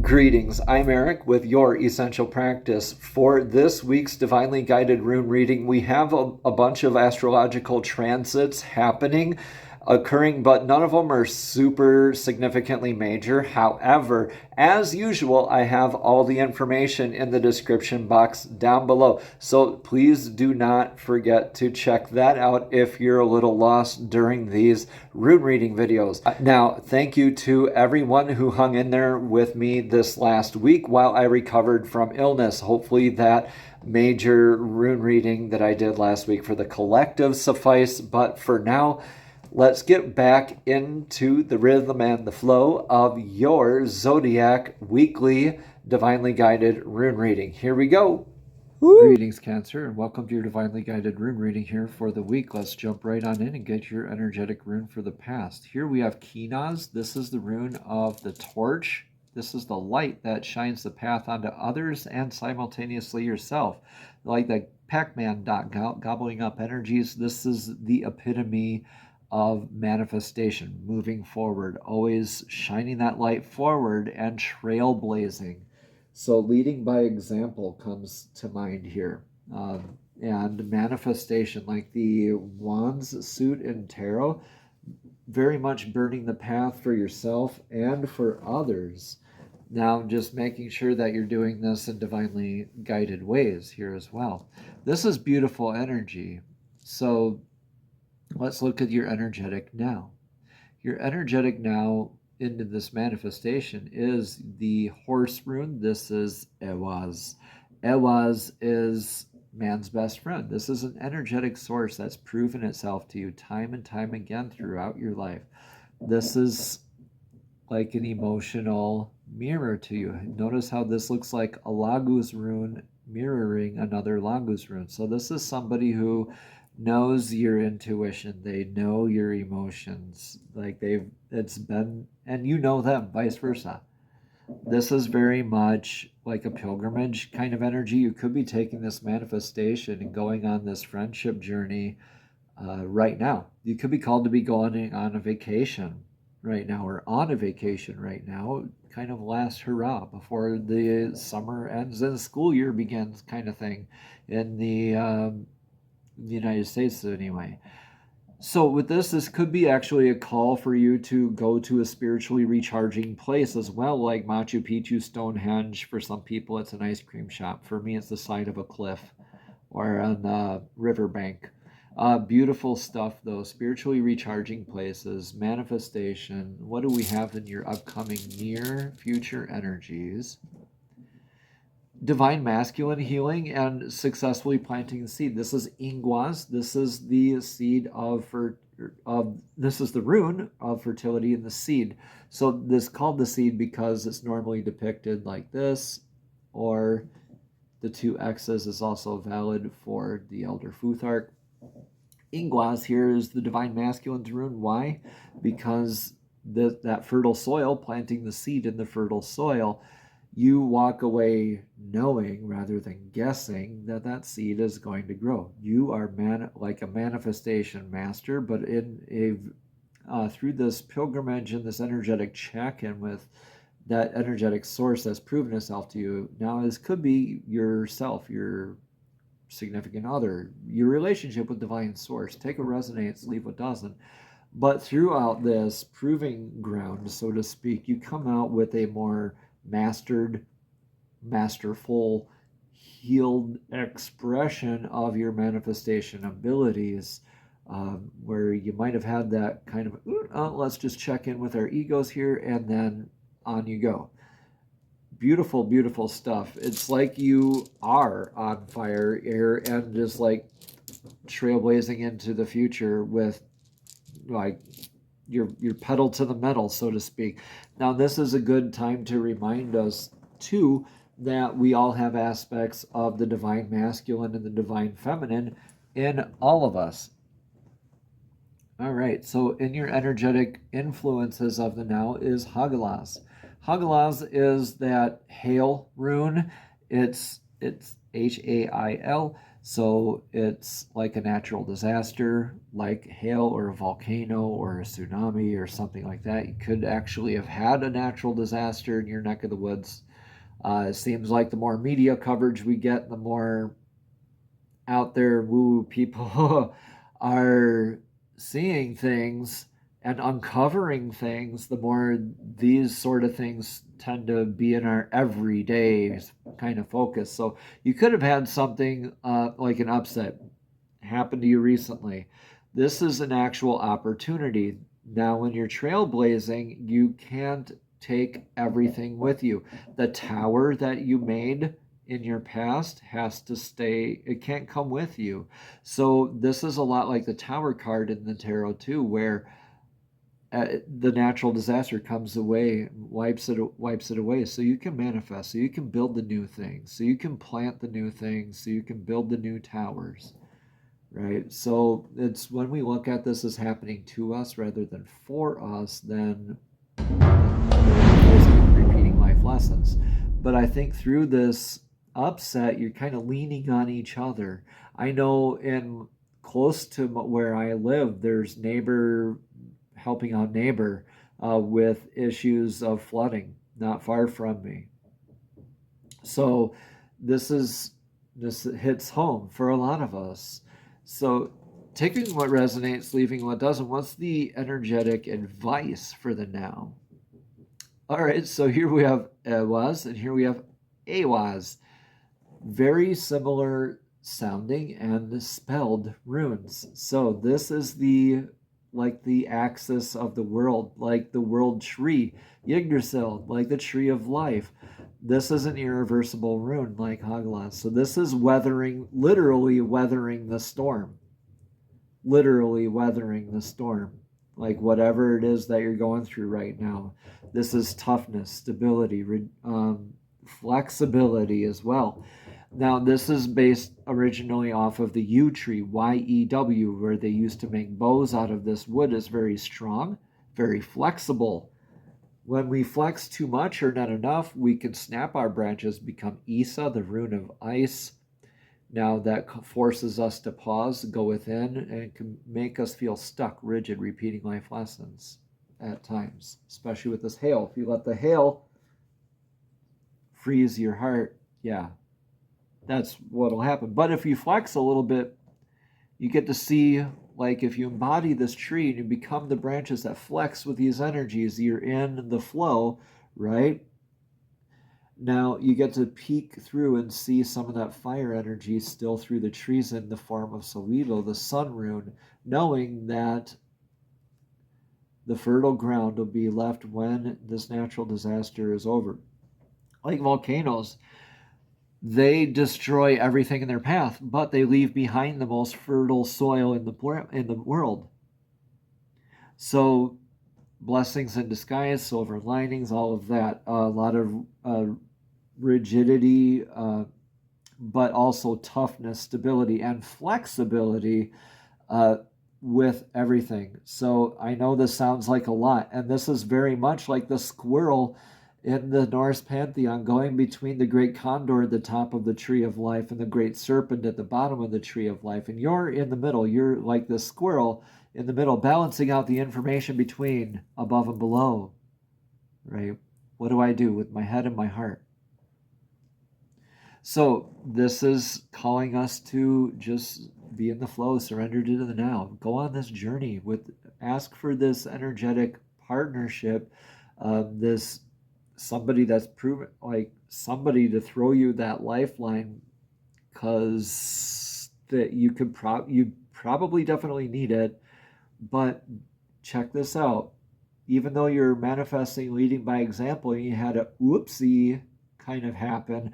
Greetings, I'm Eric with Your Essential Practice. For this week's Divinely Guided Rune reading, we have a bunch of astrological transits occurring, but none of them are super significantly major. However, as usual, I have all the information in the description box down below. So please do not forget to check that out if you're a little lost during these rune reading videos. Now, thank you to everyone who hung in there with me this last week while I recovered from illness. Hopefully that major rune reading that I did last week for the collective suffice, but for now, let's get back into the rhythm and the flow of your zodiac weekly divinely guided rune reading. Here we go. Woo! Greetings, Cancer, and welcome to your divinely guided rune reading here for the week. Let's jump right on in and get your energetic rune for the past. Here we have Kinaz. This is the rune of the torch. This is the light that shines the path onto others and simultaneously yourself. Like the Pac-Man dot gobbling up energies, this is the epitome of manifestation, moving forward, always shining that light forward and trailblazing. So leading by example comes to mind here. And manifestation, like the Wands suit in tarot, very much burning the path for yourself and for others. Now, just making sure that you're doing this in divinely guided ways here as well. This is beautiful energy. So let's look at your energetic now. Your energetic now into this manifestation is the horse rune. This is Ewaz. Ewaz is man's best friend. This is an energetic source that's proven itself to you time and time again throughout your life. This is like an emotional mirror to you. Notice how this looks like a Laguz rune mirroring another Laguz rune. So this is somebody who knows your intuition. They know your emotions. It's been, and you know them, vice versa. This is very much like a pilgrimage kind of energy. You could be taking this manifestation and going on this friendship journey right now. You could be called to be going on a vacation right now, or on a vacation right now, kind of last hurrah before the summer ends and the school year begins kind of thing in the United States anyway. So with this could be actually a call for you to go to a spiritually recharging place as well, like Machu Picchu, Stonehenge. For some people, it's an ice cream shop. For me, it's the side of a cliff or on a riverbank. Beautiful stuff, though. Spiritually recharging places, manifestation. What do we have in your upcoming near future energies? Divine masculine healing and successfully planting the seed. This is Ingwaz. This is the seed this is the rune of fertility in the seed. So this called the seed because it's normally depicted like this, or the two X's is also valid for the Elder Futhark. Ingwaz here is the divine masculine's rune. Why? Because that fertile soil, planting the seed in the fertile soil, you walk away knowing rather than guessing that seed is going to grow. You are like a manifestation master, but through this pilgrimage and this energetic check-in with that energetic source that's proven itself to you. Now, this could be yourself, your significant other, your relationship with divine source. Take what resonates, leave what doesn't. But throughout this proving ground, so to speak, you come out with a more masterful, healed expression of your manifestation abilities, where you might have had that kind of, let's just check in with our egos here, and then on you go. Beautiful, beautiful stuff. It's like you are on fire here and just like trailblazing into the future with like your pedal to the metal, so to speak. Now, this is a good time to remind us, too, that we all have aspects of the divine masculine and the divine feminine in all of us. All right, so in your energetic influences of the now is Hagalaz. Hagalaz is that hail rune. It's Hail. So it's like a natural disaster, like hail or a volcano or a tsunami or something like that. You could actually have had a natural disaster in your neck of the woods. It seems like the more media coverage we get, the more out there woo people are seeing things and uncovering things, the more these sort of things tend to be in our everyday kind of focus. So you could have had something like an upset happen to you recently. This is an actual opportunity. Now, when you're trailblazing, you can't take everything with you. The tower that you made in your past has to stay, it can't come with you. So this is a lot like the tower card in the tarot too, where the natural disaster comes away, wipes it away, so you can manifest, so you can build the new things, so you can plant the new things, so you can build the new towers, right? So it's when we look at this as happening to us rather than for us, then repeating life lessons. But I think through this upset, you're kind of leaning on each other. I know in close to where I live, there's neighbor helping out neighbor with issues of flooding not far from me. So this hits home for a lot of us. So taking what resonates, leaving what doesn't. What's the energetic advice for the now? All right, so here we have was and here we have was. Very similar sounding and spelled runes. So this is the axis of the world, like the world tree, Yggdrasil, like the tree of life. This is an irreversible rune like Hagelas. So this is literally weathering the storm. Literally weathering the storm. Like whatever it is that you're going through right now. This is toughness, stability, flexibility as well. Now, this is based originally off of the yew tree, Y-E-W, where they used to make bows out of this wood. Is very strong, very flexible. When we flex too much or not enough, we can snap our branches, become Isa, the rune of ice. Now, that forces us to pause, go within, and it can make us feel stuck, rigid, repeating life lessons at times, especially with this hail. If you let the hail freeze your heart, yeah, that's what'll happen. But if you flex a little bit, you get to see, like if you embody this tree and you become the branches that flex with these energies, you're in the flow, right? Now you get to peek through and see some of that fire energy still through the trees in the form of Solido, the sun rune, knowing that the fertile ground will be left when this natural disaster is over. Like volcanoes, they destroy everything in their path, but they leave behind the most fertile soil in the world. So blessings in disguise, silver linings, all of that. A lot of rigidity, but also toughness, stability, and flexibility with everything. So I know this sounds like a lot, and this is very much like the squirrel in the Norse pantheon going between the great condor at the top of the tree of life and the great serpent at the bottom of the tree of life. And you're in the middle. You're like the squirrel in the middle, balancing out the information between above and below, right? What do I do with my head and my heart? So this is calling us to just be in the flow, surrender to the now, go on this journey ask for this energetic partnership, this somebody that's proven, like somebody to throw you that lifeline, because that you probably definitely need it. But check this out. Even though you're manifesting leading by example, you had a whoopsie kind of happen,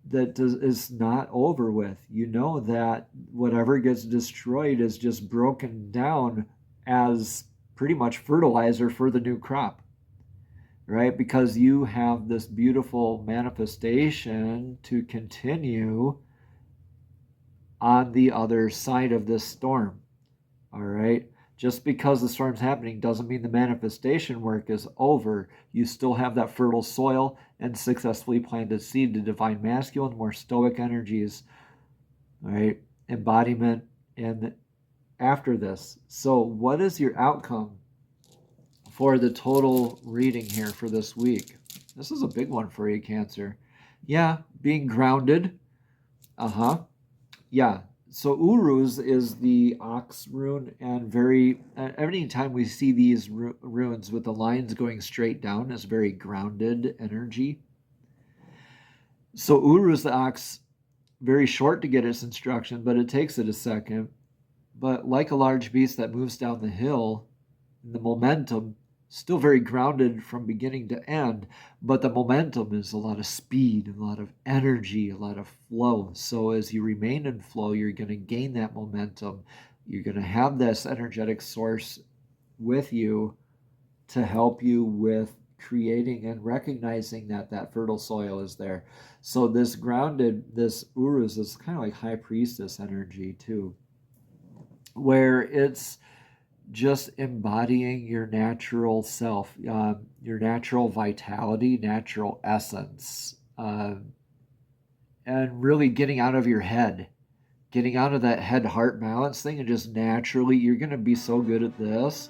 that is not over with. You know that whatever gets destroyed is just broken down as pretty much fertilizer for the new crop, right? Because you have this beautiful manifestation to continue on the other side of this storm, all right? Just because the storm's happening doesn't mean the manifestation work is over. You still have that fertile soil and successfully planted seed. The divine masculine, more stoic energies All right, embodiment and after this. So what is your outcome for the total reading here for this week? This is a big one for you, Cancer. Yeah, being grounded. Yeah. So Uruz is the ox rune, and every time we see these runes with the lines going straight down is very grounded energy. So Uruz the ox, very short to get its instruction, but it takes it a second. But like a large beast that moves down the hill, the momentum, still very grounded from beginning to end, but the momentum is a lot of speed, a lot of energy, a lot of flow. So as you remain in flow, you're going to gain that momentum. You're going to have this energetic source with you to help you with creating and recognizing that that fertile soil is there. So this Uruz is kind of like high priestess energy too, where it's just embodying your natural self, your natural vitality, natural essence, and really getting out of your head, getting out of that head-heart balance thing, and just naturally, you're going to be so good at this,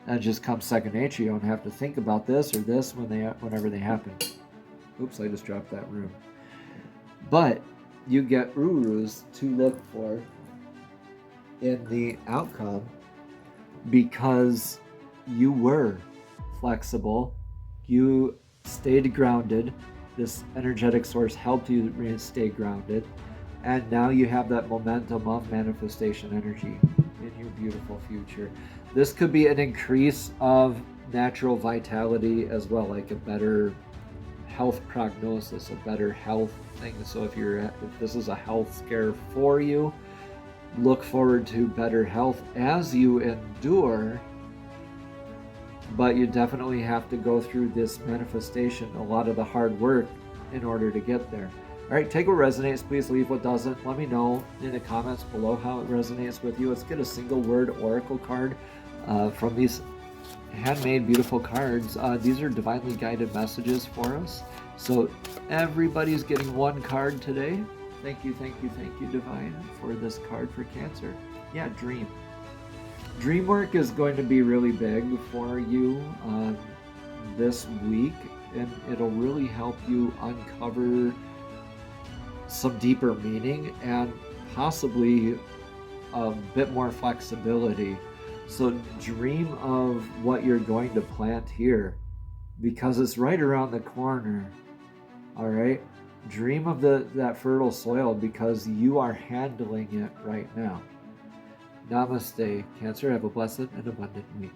and it just comes second nature. You don't have to think about this or this whenever they happen. Oops, I just dropped that room. But you get Uruz to look for in the outcome, because you were flexible, you stayed grounded, this energetic source helped you stay grounded, and now you have that momentum of manifestation energy in your beautiful future. This could be an increase of natural vitality as well, like a better health prognosis, a better health thing. So if this is a health scare for you, look forward to better health as you endure, but you definitely have to go through this manifestation, a lot of the hard work in order to get there. All right, take what resonates, please leave what doesn't. Let me know in the comments below how it resonates with you. Let's get a single word oracle card from these handmade beautiful cards. These are divinely guided messages for us. So everybody's getting one card today. Thank you, Divine, for this card for Cancer. Yeah, dream. Dream work is going to be really big for you this week, and it'll really help you uncover some deeper meaning and possibly a bit more flexibility. So dream of what you're going to plant here, because it's right around the corner. All right? Dream of that fertile soil, because you are handling it right now. Namaste, Cancer. Have a blessed and abundant week.